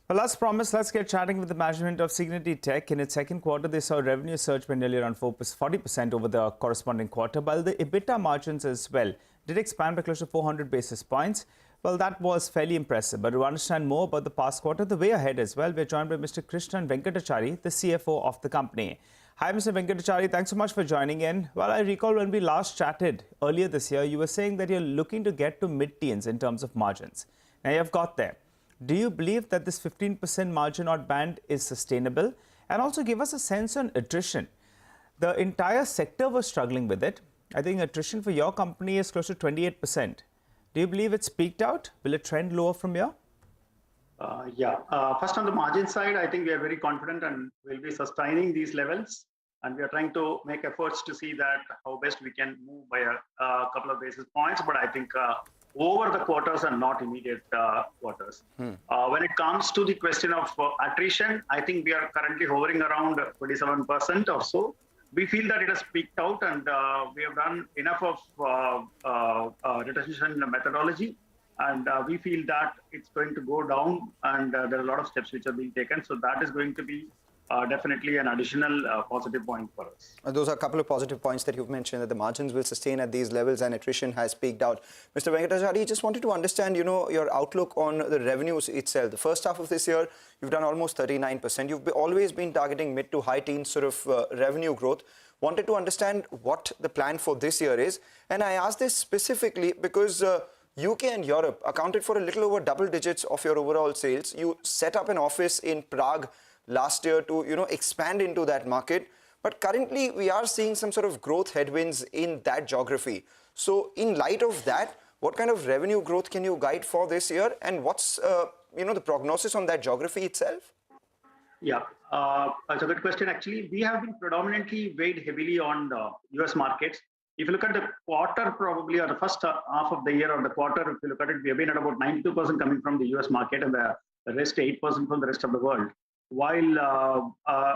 Well, as promised, let's get chatting with the management of Cigniti Tech. In its second quarter, they saw revenue surge by nearly around 40% over the corresponding quarter, while the EBITDA margins as well did expand by close to 400 basis points. Well, that was fairly impressive. But to understand more about the past quarter, the way ahead as well, we're joined by Mr. Krishnan Venkatachary, the CFO of the company. Hi, Mr. Venkatachary. Thanks so much for joining in. Well, I recall when we last chatted earlier this year, you were saying that you're looking to get to mid-teens in terms of margins. Now, you've got there. Do you believe that this 15% margin odd band is sustainable? And also give us a sense on attrition. The entire sector was struggling with it. I think attrition for your company is close to 28%. Do you believe it's peaked out? Will it trend lower from here? First on the margin side, I think we are very confident and will be sustaining these levels. And we are trying to make efforts to see that how best we can move by a couple of basis points. But I think over the quarters and not immediate quarters. When it comes to the question of attrition, I think we are currently hovering around 27% or so. We feel that it has peaked out and we have done enough of retention methodology. And we feel that it's going to go down and there are a lot of steps which are being taken. So that is going to be definitely an additional positive point for us. Those are a couple of positive points that you've mentioned, that the margins will sustain at these levels and attrition has peaked out. Mr. Venkatachary, just wanted to understand, your outlook on the revenues itself. The first half of this year, you've done almost 39%. You've always been targeting mid to high teens sort of revenue growth. Wanted to understand what the plan for this year is. And I ask this specifically because UK and Europe accounted for a little over double digits of your overall sales. You set up an office in Prague last year to expand into that market, but currently we are seeing some sort of growth headwinds in that geography. So in light of that, what kind of revenue growth can you guide for this year, and what's the prognosis on that geography itself? That's a good question. Actually, we have been predominantly weighed heavily on the US markets. If you look at the quarter, probably, or the first half of the year or the quarter, if you look at it, we have been at about 92% coming from the US market and the rest 8% from the rest of the world. While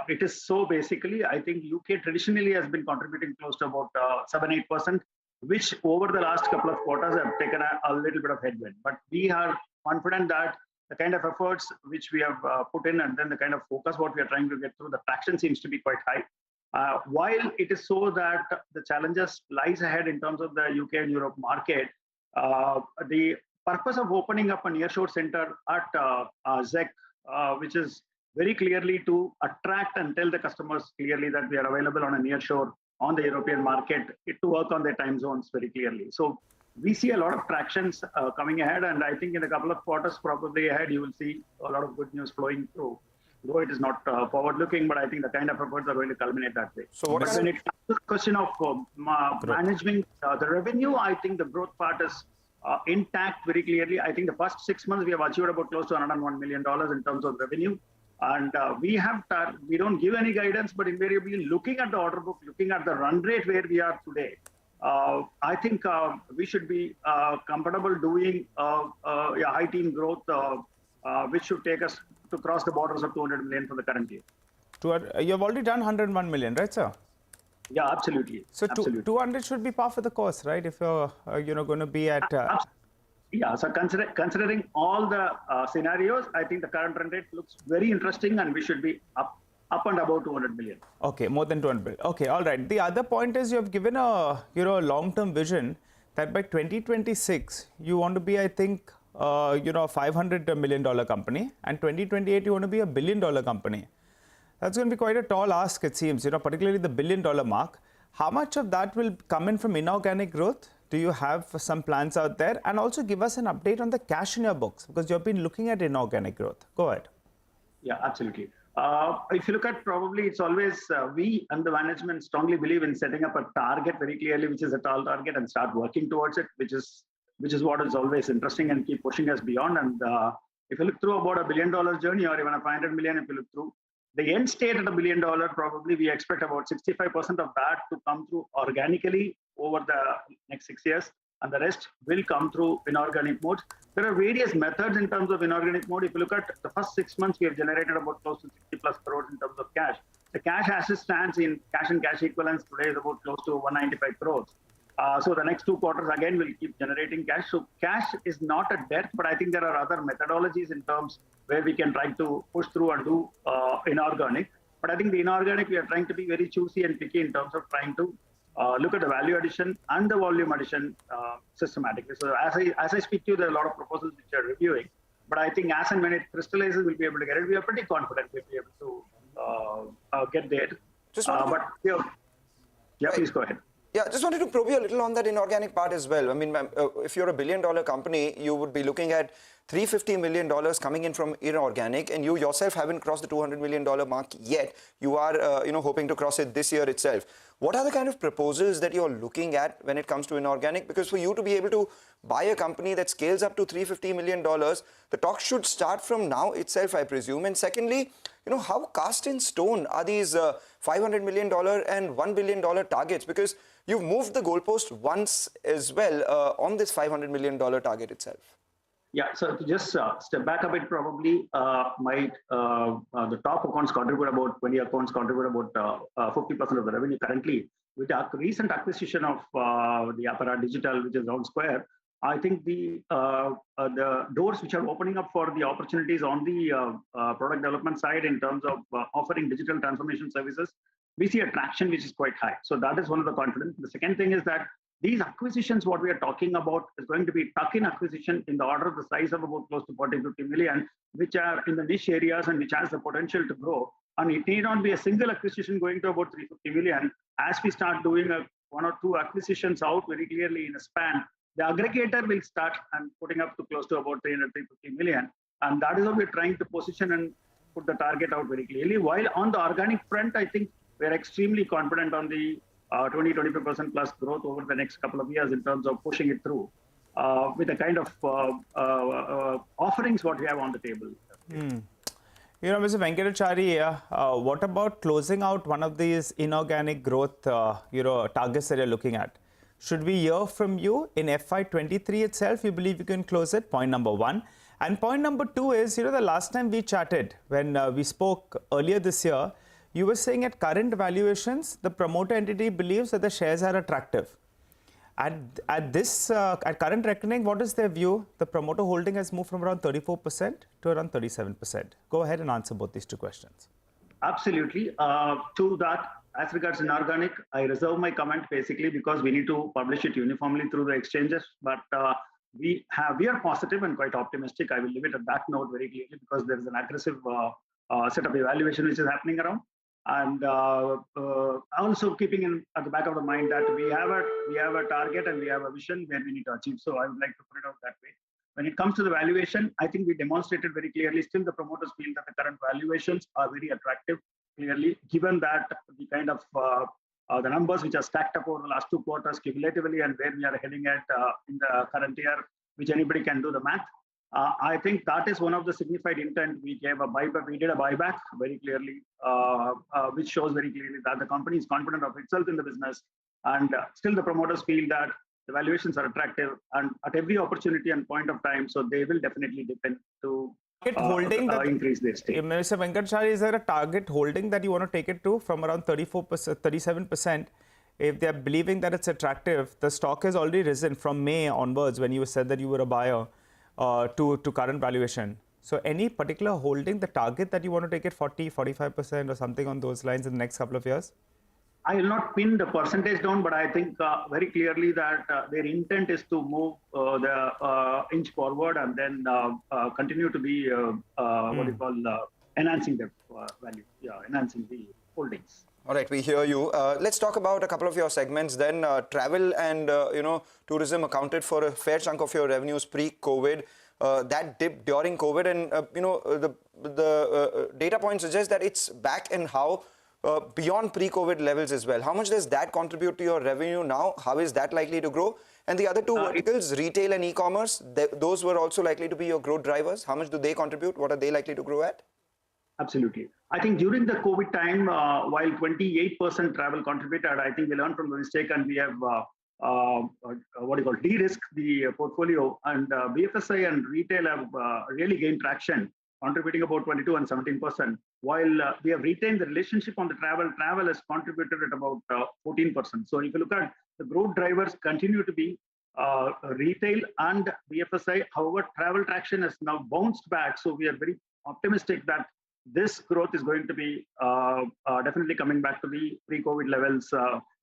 it is so, basically, I think UK traditionally has been contributing close to about 7-8%, which over the last couple of quarters have taken a little bit of headwind. But we are confident that the kind of efforts which we have put in and then the kind of focus what we are trying to get through, the traction seems to be quite high. While it is so that the challenges lies ahead in terms of the UK and Europe market, the purpose of opening up a nearshore center at ZEC, which is very clearly to attract and tell the customers clearly that we are available on a nearshore on the European market, to work on their time zones very clearly. So we see a lot of tractions coming ahead, and I think in a couple of quarters probably ahead, you will see a lot of good news flowing through. Though it is not forward-looking, but I think the kind of efforts are going to culminate that way. So what when it comes to the question of managing the revenue, I think the growth part is intact very clearly. I think the first 6 months we have achieved about close to $101 million in terms of revenue. And we don't give any guidance, but invariably looking at the order book, looking at the run rate where we are today, I think we should be comfortable doing high teen growth, which should take us to cross the borders of 200 million for the current year. You've already done 101 million, right, sir? Yeah, absolutely. So absolutely. 200 should be par for the course, right? If you're going to be at... So considering all the scenarios, I think the current run rate looks very interesting, and we should be up and about 200 million. Okay, more than 200 million. Okay, all right. The other point is you have given a long-term vision that by 2026 you want to be, I think, a $500 million company, and 2028 you want to be $1 billion company. That's going to be quite a tall ask, it seems. Particularly the $1 billion mark. How much of that will come in from inorganic growth? Do you have some plans out there? And also give us an update on the cash in your books, because you've been looking at inorganic growth. Go ahead. Yeah, absolutely. If you look at, probably it's always we and the management strongly believe in setting up a target very clearly, which is a tall target, and start working towards it, which is what is always interesting and keep pushing us beyond. And if you look through about a $1 billion journey, or even a 500 million, if you look through the end state at $1 billion, probably we expect about 65% of that to come through organically over the next 6 years, and the rest will come through inorganic mode. There are various methods in terms of inorganic mode. If you look at the first 6 months, we have generated about close to 60+ crores in terms of cash. The cash as it stands in cash and cash equivalents today is about close to 195 crores. So the next 2 quarters again will keep generating cash. So cash is not a debt, but I think there are other methodologies in terms where we can try to push through and do inorganic. But I think the inorganic, we are trying to be very choosy and picky in terms of trying to look at the value addition and the volume addition systematically. So as I speak to you, there are a lot of proposals which are reviewing. But I think as and when it crystallizes, we'll be able to get it. We are pretty confident we'll be able to get there. Please go ahead. Yeah, just wanted to probe you a little on that inorganic part as well. I mean, if you're a billion-dollar company, you would be looking at $350 million coming in from inorganic, and you yourself haven't crossed the $200 million mark yet. You are, hoping to cross it this year itself. What are the kind of proposals that you're looking at when it comes to inorganic? Because for you to be able to buy a company that scales up to $350 million, the talk should start from now itself, I presume. And secondly, how cast in stone are these $500 million and $1 billion targets? Because you've moved the goalpost once as well on this $500 million target itself. Yeah, so to just step back a bit, probably the top accounts contribute about 20 accounts contribute about 50% of the revenue currently. With the recent acquisition of the Apara Digital, which is Round Square, I think the doors which are opening up for the opportunities on the product development side in terms of offering digital transformation services, we see a traction which is quite high. So that is one of the confidence. The second thing is that these acquisitions, what we are talking about, is going to be tuck-in acquisition in the order of the size of about close to 40-50 million, which are in the niche areas and which has the potential to grow. And it need not be a single acquisition going to about 350 million. As we start doing one or two acquisitions out very clearly in a span, the aggregator will start and putting up to close to about 350 million. And that is how we're trying to position and put the target out very clearly. While on the organic front, I think we're extremely confident on the 20-25% plus growth over the next couple of years in terms of pushing it through with the kind of offerings what we have on the table. Mr. Venkatachary, what about closing out one of these inorganic growth, targets that you're looking at? Should we hear from you in FY23 itself? You believe you can close it? Point number one. And point number two is, the last time we chatted, when we spoke earlier this year, you were saying at current valuations, the promoter entity believes that the shares are attractive. At current reckoning, what is their view? The promoter holding has moved from around 34% to around 37%. Go ahead and answer both these two questions. Absolutely. To that, as regards inorganic, I reserve my comment basically because we need to publish it uniformly through the exchanges. But we are positive and quite optimistic. I will leave it at that note very clearly because there is an aggressive set of evaluation which is happening around. And also keeping at the back of the mind that we have a target and we have a vision where we need to achieve. So I would like to put it out that way. When it comes to the valuation, I think we demonstrated very clearly. Still, the promoters feel that the current valuations are very attractive. Clearly, given that the kind of the numbers which are stacked up over the last 2 quarters cumulatively and where we are heading at in the current year, which anybody can do the math. I think that is one of the signified intent. We did a buyback very clearly, which shows very clearly that the company is confident of itself in the business. And still the promoters feel that the valuations are attractive and at every opportunity and point of time. So they will definitely depend to increase their stake. Mr. Venkatachary, is there a target holding that you want to take it to from around 34%, 37%? If they're believing that it's attractive, the stock has already risen from May onwards when you said that you were a buyer. To current valuation. So any particular holding, the target that you want to take it 40, 45% or something on those lines in the next couple of years? I will not pin the percentage down, but I think very clearly that their intent is to move the inch forward and then continue to be what you call enhancing the value, enhancing the holdings. All right, we hear you. Let's talk about a couple of your segments then. Travel and tourism accounted for a fair chunk of your revenues pre-COVID. That dipped during COVID, and the data point suggests that it's back and how beyond pre-COVID levels as well. How much does that contribute to your revenue now? How is that likely to grow? And the other two verticals, retail and e-commerce, those were also likely to be your growth drivers. How much do they contribute? What are they likely to grow at? Absolutely. I think during the COVID time, while 28% travel contributed, I think we learned from the mistake and we have de-risked the portfolio, and BFSI and retail have really gained traction. contributing about 22 and 17%, while we have retained the relationship on the travel. Travel has contributed at about 14%. So if you look at the growth drivers, continue to be retail and BFSI. However, travel traction has now bounced back. So we are very optimistic that this growth is going to be definitely coming back to the pre-COVID levels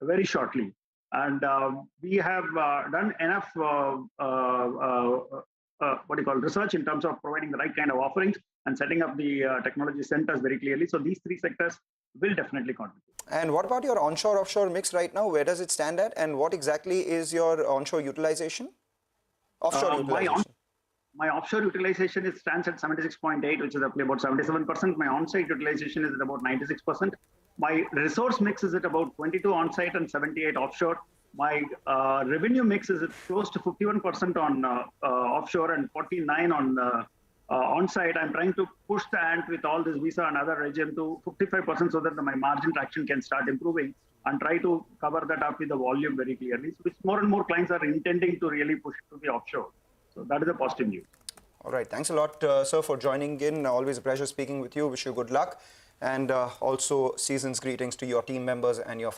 very shortly. And we have done enough research in terms of providing the right kind of offerings and setting up the technology centers very clearly. So these three sectors will definitely contribute. And what about your onshore-offshore mix right now? Where does it stand at? And what exactly is your onshore utilization? Offshore utilization? My offshore utilization stands at 76.8, which is roughly about 77%. My on-site utilization is at about 96%. My resource mix is at about 22 on-site and 78 offshore. My revenue mix is at close to 51% on offshore and 49 on on-site. I'm trying to push the ant with all this visa and other regime to 55% so that my margin traction can start improving, and try to cover that up with the volume very clearly. So which more and more clients are intending to really push to the offshore. So that is a positive news. All right. Thanks a lot, sir, for joining in. Always a pleasure speaking with you. Wish you good luck. And also season's greetings to your team members and your